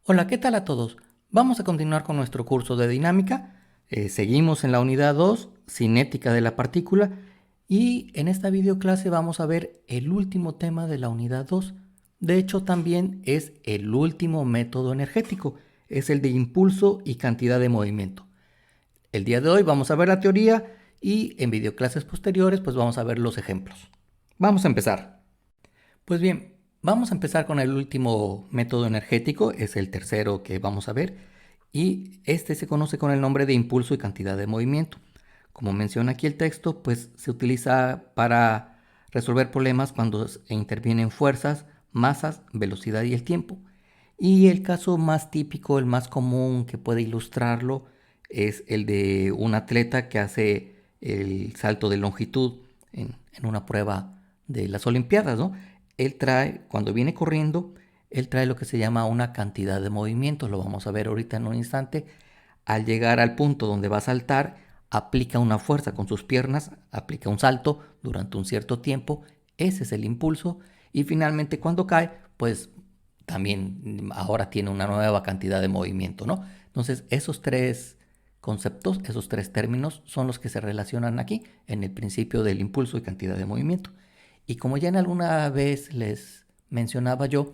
Hola, ¿qué tal a todos? Vamos a continuar con nuestro curso de dinámica. Seguimos en la unidad 2, cinética de la partícula, y en esta videoclase vamos a ver el último tema de la unidad 2. De hecho, también es el último método energético, es el de impulso y cantidad de movimiento. El día de hoy vamos a ver la teoría y en videoclases posteriores pues vamos a ver los ejemplos. Vamos a empezar. Pues bien, vamos a empezar con el último método energético, es el tercero que vamos a ver, y este se conoce con el nombre de impulso y cantidad de movimiento. Como menciona aquí el texto, pues se utiliza para resolver problemas cuando intervienen fuerzas, masas, velocidad y el tiempo. Y el caso más típico, el más común que puede ilustrarlo, es el de un atleta que hace el salto de longitud en una prueba de las Olimpiadas, ¿no? Él trae, cuando viene corriendo, él trae lo que se llama una cantidad de movimientos, lo vamos a ver ahorita en un instante. Al llegar al punto donde va a saltar, aplica una fuerza con sus piernas, aplica un salto durante un cierto tiempo, ese es el impulso, y finalmente cuando cae, pues también ahora tiene una nueva cantidad de movimiento, ¿no? Entonces, esos tres conceptos, esos tres términos son los que se relacionan aquí en el principio del impulso y cantidad de movimiento. Y como ya en alguna vez les mencionaba yo,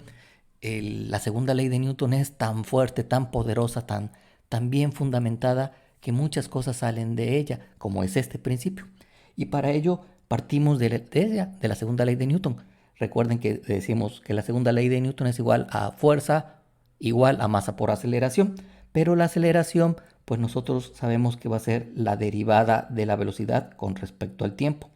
la segunda ley de Newton es tan fuerte, tan poderosa, tan bien fundamentada que muchas cosas salen de ella, como es este principio. Y para ello partimos de ella, de la segunda ley de Newton. Recuerden que decimos que la segunda ley de Newton es igual a fuerza igual a masa por aceleración, pero la aceleración, pues nosotros sabemos que va a ser la derivada de la velocidad con respecto al tiempo.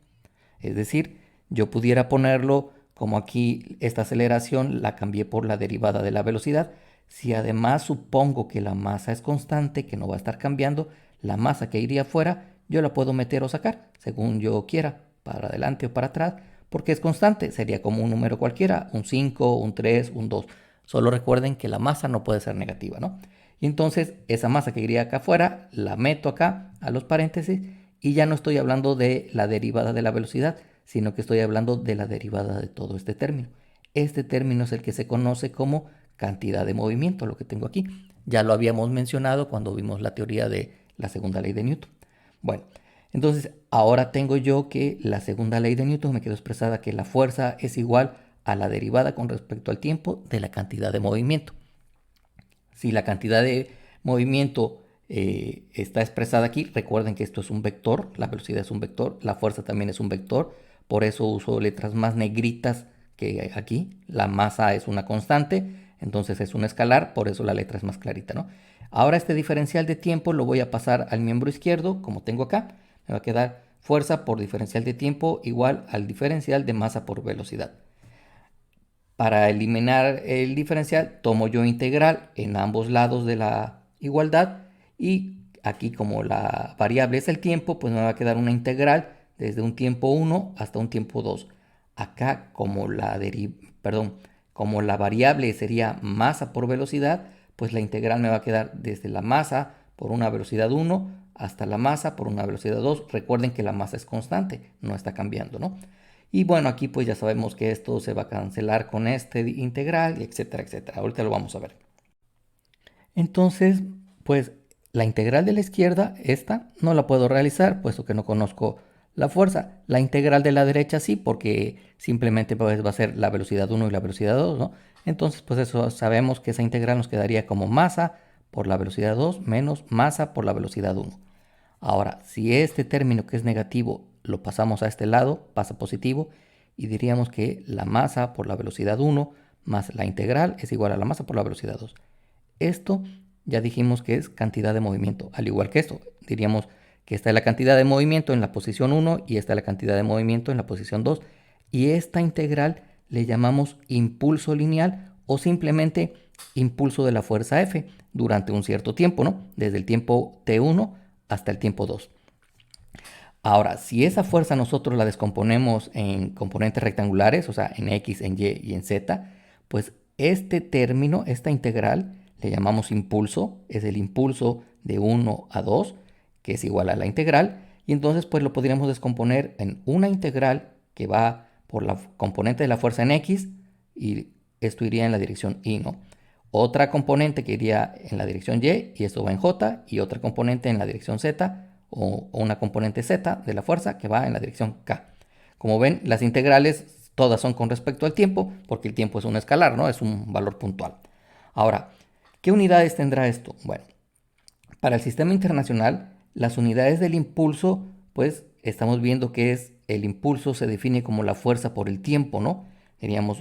Es decir, yo pudiera ponerlo como aquí esta aceleración la cambié por la derivada de la velocidad. Si además supongo que la masa es constante, que no va a estar cambiando, la masa que iría afuera, yo la puedo meter o sacar, según yo quiera, para adelante o para atrás, porque es constante, sería como un número cualquiera, un 5, un 3, un 2. Solo recuerden que la masa no puede ser negativa, ¿no? Y entonces esa masa que iría acá afuera, la meto acá a los paréntesis y ya no estoy hablando de la derivada de la velocidad, sino que estoy hablando de la derivada de todo este término. Este término es el que se conoce como cantidad de movimiento, lo que tengo aquí. Ya lo habíamos mencionado cuando vimos la teoría de la segunda ley de Newton. Bueno, entonces ahora tengo yo que la segunda ley de Newton me quedó expresada que la fuerza es igual a la derivada con respecto al tiempo de la cantidad de movimiento. Si la cantidad de movimiento está expresada aquí, recuerden que esto es un vector, la velocidad es un vector, la fuerza también es un vector, por eso uso letras más negritas que aquí. La masa es una constante, entonces es un escalar, por eso la letra es más clarita, ¿no? Ahora este diferencial de tiempo lo voy a pasar al miembro izquierdo, como tengo acá, me va a quedar fuerza por diferencial de tiempo igual al diferencial de masa por velocidad. Para eliminar el diferencial, tomo yo integral en ambos lados de la igualdad y aquí como la variable es el tiempo, pues me va a quedar una integral desde un tiempo 1 hasta un tiempo 2. Acá como la variable sería masa por velocidad, pues la integral me va a quedar desde la masa por una velocidad 1 hasta la masa por una velocidad 2. Recuerden que la masa es constante, no está cambiando, ¿no? Y bueno, aquí pues ya sabemos que esto se va a cancelar con este integral, y etcétera, etcétera. Ahorita lo vamos a ver. Entonces, pues la integral de la izquierda, esta, no la puedo realizar, puesto que no conozco la fuerza. La integral de la derecha sí, porque simplemente pues, va a ser la velocidad 1 y la velocidad 2, ¿no? Entonces, pues eso sabemos que esa integral nos quedaría como masa por la velocidad 2 menos masa por la velocidad 1. Ahora, si este término que es negativo lo pasamos a este lado, pasa positivo, y diríamos que la masa por la velocidad 1 más la integral es igual a la masa por la velocidad 2. Esto ya dijimos que es cantidad de movimiento, al igual que esto. Diríamos que esta es la cantidad de movimiento en la posición 1 y esta es la cantidad de movimiento en la posición 2. Y esta integral le llamamos impulso lineal o simplemente impulso de la fuerza F durante un cierto tiempo, ¿no? Desde el tiempo t1 hasta el tiempo 2. Ahora, si esa fuerza nosotros la descomponemos en componentes rectangulares, o sea, en X, en Y y en Z, pues este término, esta integral, le llamamos impulso, es el impulso de 1 a 2, que es igual a la integral, y entonces pues lo podríamos descomponer en una integral que va por la componente de la fuerza en X, y esto iría en la dirección Y, ¿no? otra componente que iría en la dirección Y y esto va en J, y otra componente en la dirección Z o una componente Z de la fuerza que va en la dirección K. Como ven, las integrales todas son con respecto al tiempo, porque el tiempo es un escalar, ¿no? Es un valor puntual. Ahora, ¿qué unidades tendrá esto? Bueno, para el sistema internacional, las unidades del impulso, pues estamos viendo que es el impulso se define como la fuerza por el tiempo, ¿no? Diríamos,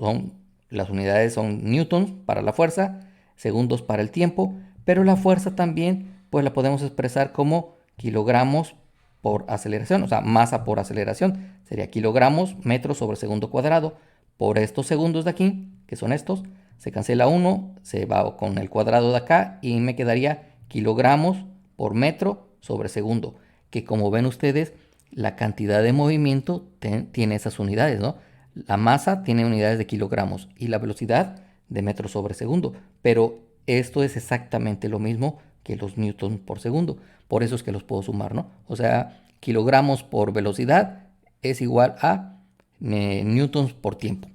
las unidades son newtons para la fuerza, segundos para el tiempo, pero la fuerza también, pues la podemos expresar como kilogramos por aceleración, o sea, masa por aceleración. Sería kilogramos metros sobre segundo cuadrado. Por estos segundos de aquí, que son estos, se cancela 1, se va con el cuadrado de acá y me quedaría kilogramos por metro sobre segundo, que como ven ustedes, la cantidad de movimiento tiene esas unidades, ¿no? La masa tiene unidades de kilogramos y la velocidad de metros sobre segundo, pero esto es exactamente lo mismo que los newtons por segundo, por eso es que los puedo sumar, ¿no? O sea, kilogramos por velocidad es igual a newtons por tiempo.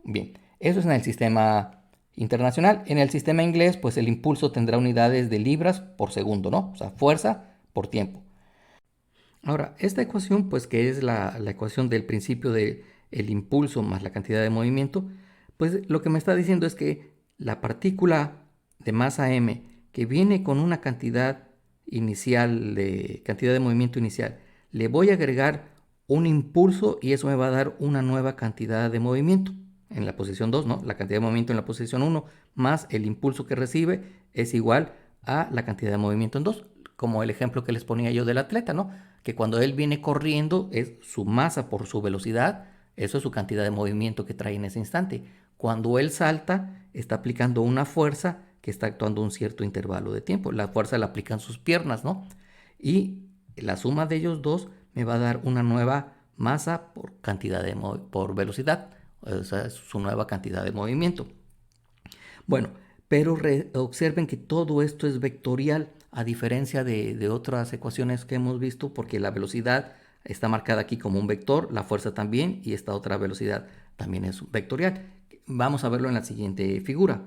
Bien, eso es en el sistema internacional. En el sistema inglés, pues el impulso tendrá unidades de libras por segundo, ¿no? O sea, fuerza por tiempo. Ahora, esta ecuación, pues que es la ecuación del principio del impulso más la cantidad de movimiento, pues lo que me está diciendo es que la partícula de masa m que viene con una cantidad inicial de cantidad de movimiento inicial, le voy a agregar un impulso y eso me va a dar una nueva cantidad de movimiento en la posición 2, ¿no? La cantidad de movimiento en la posición 1 más el impulso que recibe es igual a la cantidad de movimiento en 2, como el ejemplo que les ponía yo del atleta, ¿no? Que cuando él viene corriendo es su masa por su velocidad, eso es su cantidad de movimiento que trae en ese instante. Cuando él salta, está aplicando una fuerza que está actuando un cierto intervalo de tiempo. La fuerza la aplican sus piernas, ¿no? Y la suma de ellos dos me va a dar una nueva masa por cantidad de por velocidad, o sea, su nueva cantidad de movimiento. Bueno, pero observen que todo esto es vectorial, a diferencia de otras ecuaciones que hemos visto, porque la velocidad está marcada aquí como un vector, la fuerza también, y esta otra velocidad también es vectorial. Vamos a verlo en la siguiente figura.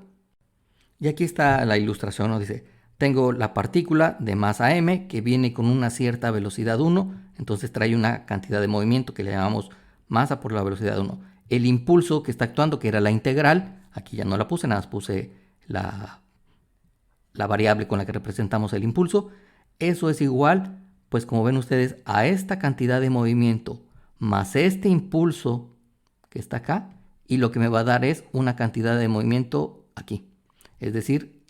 Y aquí está la ilustración, nos dice, tengo la partícula de masa m que viene con una cierta velocidad 1, entonces trae una cantidad de movimiento que le llamamos masa por la velocidad 1. El impulso que está actuando, que era la integral, aquí ya no la puse, nada más puse la variable con la que representamos el impulso. Eso es igual, pues como ven ustedes, a esta cantidad de movimiento más este impulso que está acá, y lo que me va a dar es una cantidad de movimiento aquí. Es decir,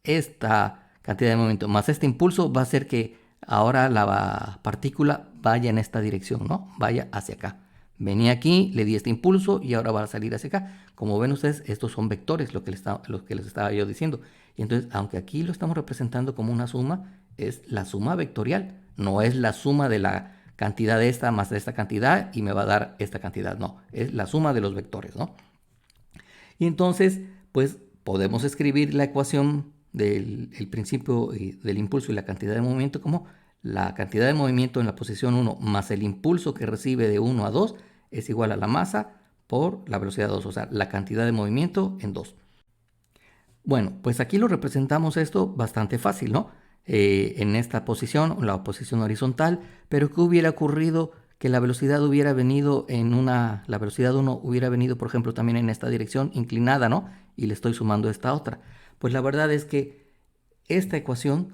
esta cantidad de movimiento más este impulso va a hacer que ahora la partícula vaya en esta dirección, ¿no? Vaya hacia acá. Venía aquí, le di este impulso y ahora va a salir hacia acá. Como ven ustedes, estos son vectores, lo que les estaba yo diciendo. Y entonces, aunque aquí lo estamos representando como una suma, es la suma vectorial. No es la suma de la cantidad de esta más de esta cantidad y me va a dar esta cantidad. No, es la suma de los vectores, ¿no? Y entonces, pues podemos escribir la ecuación del principio del impulso y la cantidad de movimiento como la cantidad de movimiento en la posición 1 más el impulso que recibe de 1 a 2 es igual a la masa por la velocidad 2, o sea, la cantidad de movimiento en 2. Bueno, pues aquí lo representamos esto bastante fácil, ¿no? En esta posición, la posición horizontal, pero ¿qué hubiera ocurrido que la velocidad hubiera venido la velocidad 1 hubiera venido, por ejemplo, también en esta dirección inclinada, ¿no? Y le estoy sumando esta otra. Pues la verdad es que esta ecuación,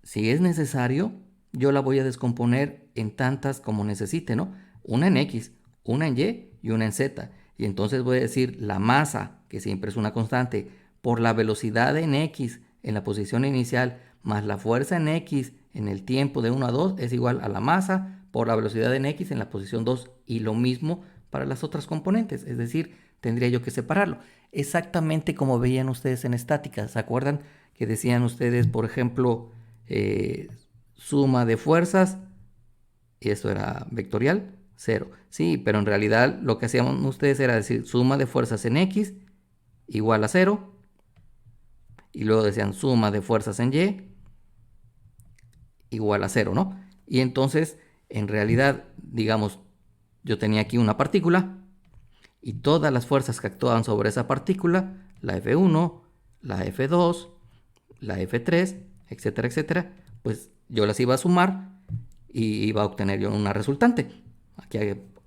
si es necesario, yo la voy a descomponer en tantas como necesite, ¿no? Una en X, una en Y y una en Z. Y entonces voy a decir la masa, que siempre es una constante, por la velocidad en X en la posición inicial, más la fuerza en X en el tiempo de 1 a 2 es igual a la masa por la velocidad en X en la posición 2. Y lo mismo para las otras componentes, es decir, tendría yo que separarlo. Exactamente como veían ustedes en estática. ¿Se acuerdan que decían ustedes, por ejemplo, suma de fuerzas, y esto era vectorial, 0? Sí, pero en realidad lo que hacían ustedes era decir suma de fuerzas en X igual a 0, y luego decían suma de fuerzas en Y igual a 0, ¿no? Y entonces, en realidad, digamos, yo tenía aquí una partícula y todas las fuerzas que actuaban sobre esa partícula, la F1, la F2, la F3, etcétera, etcétera, pues yo las iba a sumar y iba a obtener yo una resultante.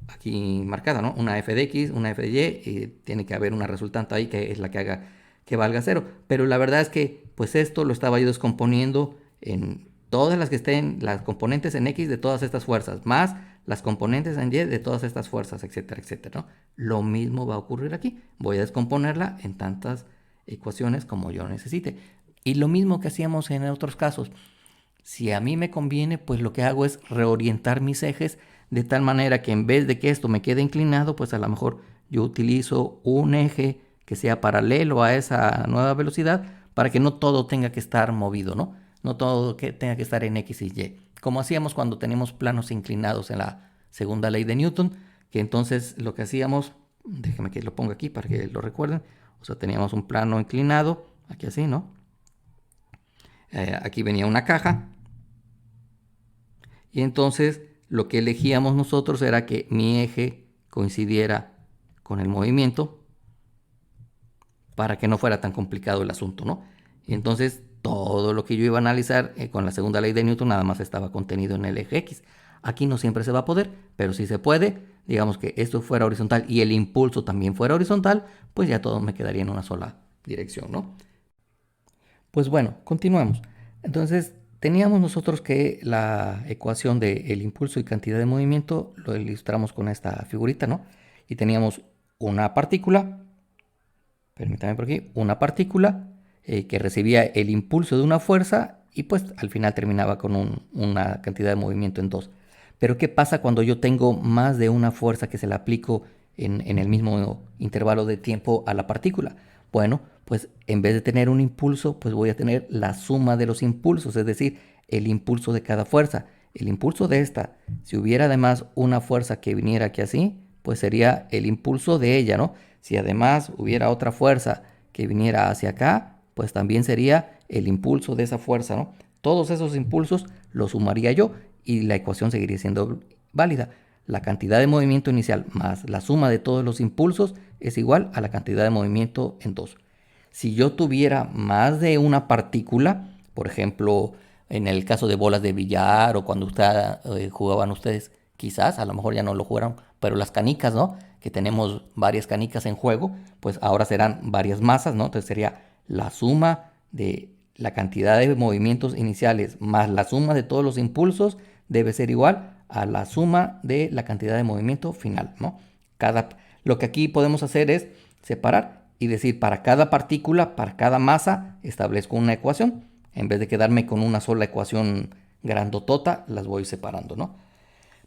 Aquí marcada, ¿no? Una f de x, una f de y, y tiene que haber una resultante ahí que es la que haga que valga 0. Pero la verdad es que pues esto lo estaba yo descomponiendo en todas las que estén, las componentes en x de todas estas fuerzas, más las componentes en y de todas estas fuerzas, etcétera, etcétera, ¿no? Lo mismo va a ocurrir aquí. Voy a descomponerla en tantas ecuaciones como yo necesite. Y lo mismo que hacíamos en otros casos. Si a mí me conviene, pues lo que hago es reorientar mis ejes de tal manera que en vez de que esto me quede inclinado, pues a lo mejor yo utilizo un eje que sea paralelo a esa nueva velocidad para que no todo tenga que estar movido, ¿no? No todo que tenga que estar en X y Y. Como hacíamos cuando teníamos planos inclinados en la segunda ley de Newton, que entonces lo que hacíamos, déjeme que lo ponga aquí para que lo recuerden, o sea, teníamos un plano inclinado, aquí así, ¿no? Aquí venía una caja, y entonces lo que elegíamos nosotros era que mi eje coincidiera con el movimiento para que no fuera tan complicado el asunto, ¿no? Y entonces todo lo que yo iba a analizar con la segunda ley de Newton nada más estaba contenido en el eje X. Aquí no siempre se va a poder, pero si se puede, digamos que esto fuera horizontal y el impulso también fuera horizontal, pues ya todo me quedaría en una sola dirección, ¿no? Pues bueno, continuemos. Entonces, teníamos nosotros que la ecuación del impulso y cantidad de movimiento lo ilustramos con esta figurita, ¿no? Y teníamos una partícula, permítame por aquí, una partícula que recibía el impulso de una fuerza y pues al final terminaba con una cantidad de movimiento en 2. Pero ¿qué pasa cuando yo tengo más de una fuerza que se la aplico en el mismo intervalo de tiempo a la partícula? Bueno, pues en vez de tener un impulso, pues voy a tener la suma de los impulsos, es decir, el impulso de cada fuerza. El impulso de esta, si hubiera además una fuerza que viniera aquí así, pues sería el impulso de ella, ¿no? Si además hubiera otra fuerza que viniera hacia acá, pues también sería el impulso de esa fuerza, ¿no? Todos esos impulsos los sumaría yo y la ecuación seguiría siendo válida. La cantidad de movimiento inicial más la suma de todos los impulsos es igual a la cantidad de movimiento en 2. Si yo tuviera más de una partícula, por ejemplo, en el caso de bolas de billar o cuando jugaban ustedes, quizás, a lo mejor ya no lo jugaron, pero las canicas, ¿no? Que tenemos varias canicas en juego, pues ahora serán varias masas, ¿no? Entonces sería la suma de la cantidad de movimientos iniciales más la suma de todos los impulsos debe ser igual a la suma de la cantidad de movimiento final, ¿no? Lo que aquí podemos hacer es separar y decir para cada partícula, para cada masa, establezco una ecuación. En vez de quedarme con una sola ecuación grandotota, las voy separando, ¿no?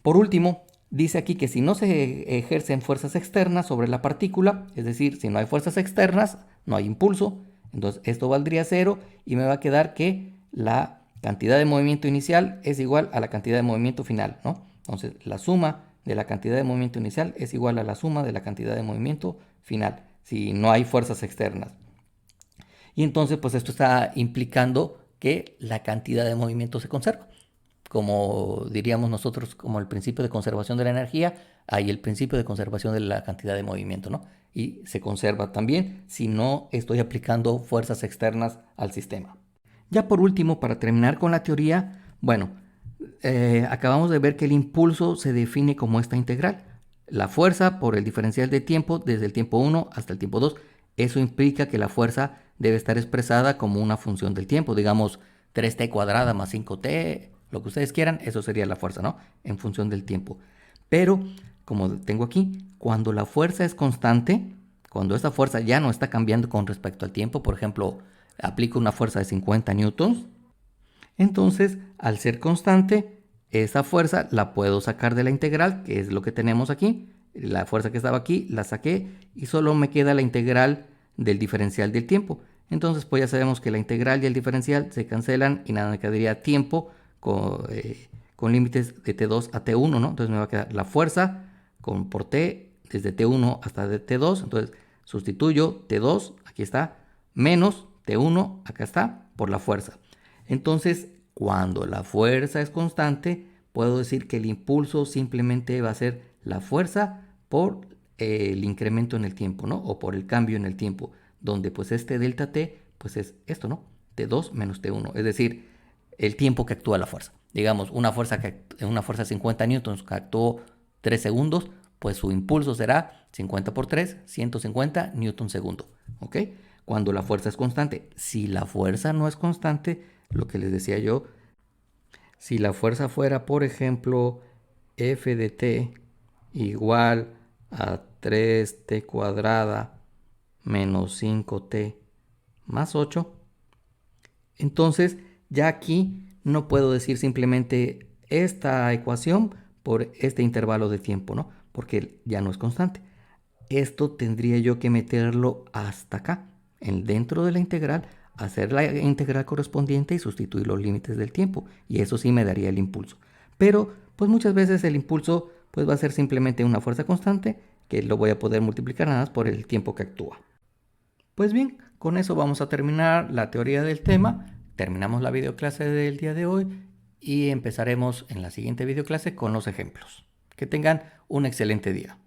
Por último, dice aquí que si no se ejercen fuerzas externas sobre la partícula, es decir, si no hay fuerzas externas, no hay impulso, entonces esto valdría 0 y me va a quedar que la cantidad de movimiento inicial es igual a la cantidad de movimiento final, ¿no? Entonces la suma de la cantidad de movimiento inicial es igual a la suma de la cantidad de movimiento final, si no hay fuerzas externas. Y entonces pues esto está implicando que la cantidad de movimiento se conserva. Como diríamos nosotros, como el principio de conservación de la energía, hay el principio de conservación de la cantidad de movimiento, ¿no? Y se conserva también si no estoy aplicando fuerzas externas al sistema. Ya por último, para terminar con la teoría, bueno, acabamos de ver que el impulso se define como esta integral. La fuerza por el diferencial de tiempo desde el tiempo 1 hasta el tiempo 2. Eso implica que la fuerza debe estar expresada como una función del tiempo, digamos 3t cuadrada más 5t, lo que ustedes quieran, eso sería la fuerza, ¿no? En función del tiempo. Pero, como tengo aquí, cuando la fuerza es constante, cuando esta fuerza ya no está cambiando con respecto al tiempo, por ejemplo, aplico una fuerza de 50 newtons, entonces, al ser constante, esa fuerza la puedo sacar de la integral, que es lo que tenemos aquí. La fuerza que estaba aquí la saqué y solo me queda la integral del diferencial del tiempo. Entonces, pues ya sabemos que la integral y el diferencial se cancelan y nada me quedaría tiempo con límites de T2 a T1, ¿no? Entonces me va a quedar la fuerza por T desde T1 hasta T2. Entonces sustituyo T2, aquí está, menos T1, acá está, por la fuerza. Entonces, cuando la fuerza es constante, puedo decir que el impulso simplemente va a ser la fuerza por el incremento en el tiempo, ¿no? O por el cambio en el tiempo, donde pues este delta t pues es esto, ¿no? T2 menos T1, es decir, el tiempo que actúa la fuerza. Digamos, una fuerza de 50 newtons que actuó 3 segundos, pues su impulso será 50 por 3, 150 newton segundo, ¿ok? Cuando la fuerza es constante. Si la fuerza no es constante, lo que les decía yo, si la fuerza fuera, por ejemplo, F de t igual a 3t cuadrada menos 5t más 8, entonces ya aquí no puedo decir simplemente esta ecuación por este intervalo de tiempo, ¿no? Porque ya no es constante. Esto tendría yo que meterlo hasta acá, dentro de la integral, hacer la integral correspondiente y sustituir los límites del tiempo. Y eso sí me daría el impulso. Pero pues muchas veces el impulso pues va a ser simplemente una fuerza constante que lo voy a poder multiplicar nada más por el tiempo que actúa. Pues bien, con eso vamos a terminar la teoría del tema. Terminamos la videoclase del día de hoy y empezaremos en la siguiente videoclase con los ejemplos. Que tengan un excelente día.